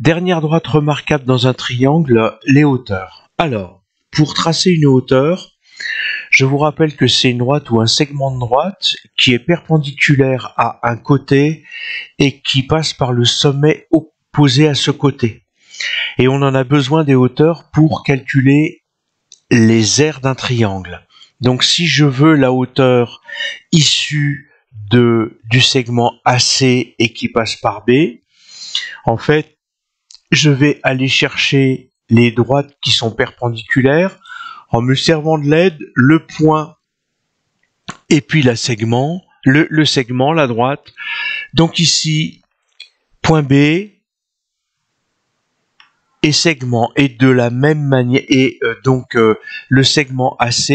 Dernière droite remarquable dans un triangle, les hauteurs. Alors, pour tracer une hauteur, je vous rappelle que c'est une droite ou un segment de droite qui est perpendiculaire à un côté et qui passe par le sommet opposé à ce côté. Et on en a besoin des hauteurs pour calculer les aires d'un triangle. Donc si je veux la hauteur issue du segment AC et qui passe par B, en fait, je vais aller chercher les droites qui sont perpendiculaires en me servant de l'aide, le point et puis le segment, la droite. Donc ici, point B et segment, et de la même manière, et donc le segment AC,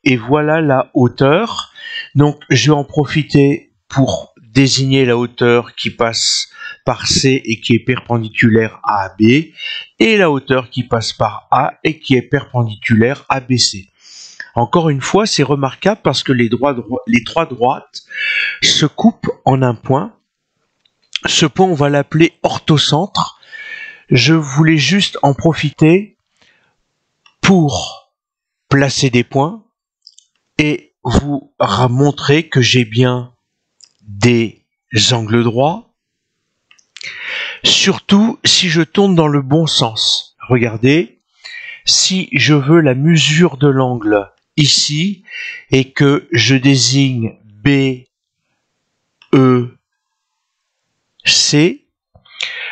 et voilà la hauteur. Donc je vais en profiter pour désigner la hauteur qui passe par C et qui est perpendiculaire à AB, et la hauteur qui passe par A et qui est perpendiculaire à BC. Encore une fois, c'est remarquable parce que les trois droites se coupent en un point. Ce point, on va l'appeler orthocentre. Je voulais juste en profiter pour placer des points et vous montrer que j'ai bien des angles droits. Surtout si je tourne dans le bon sens. Regardez, si je veux la mesure de l'angle ici et que je désigne B, E, C,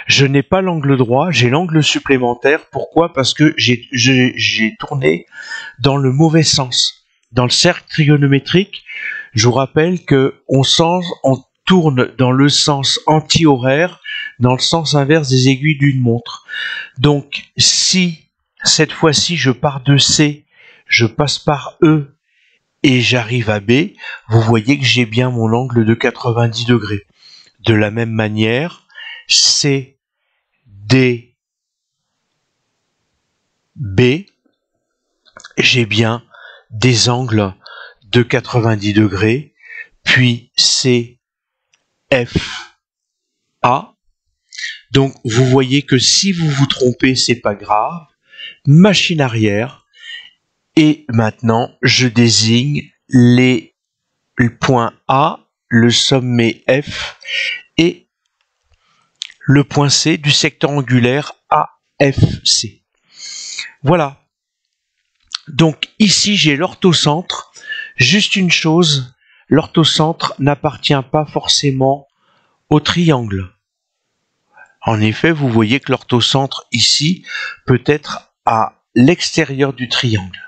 je n'ai pas l'angle droit, j'ai l'angle supplémentaire. Pourquoi? Parce que j'ai tourné dans le mauvais sens. Dans le cercle trigonométrique, je vous rappelle que on tourne dans le sens anti-horaire, dans le sens inverse des aiguilles d'une montre. Donc, si cette fois-ci je pars de C, je passe par E et j'arrive à B, vous voyez que j'ai bien mon angle de 90 degrés. De la même manière, C, D, B, j'ai bien des angles de 90 degrés, puis C, F, A. Donc vous voyez que si vous vous trompez, c'est pas grave. Machine arrière. Et maintenant, je désigne le point A, le sommet F et le point C du secteur angulaire AFC. Voilà. Donc ici, j'ai l'orthocentre. Juste une chose, l'orthocentre n'appartient pas forcément au triangle. En effet, vous voyez que l'orthocentre ici peut être à l'extérieur du triangle.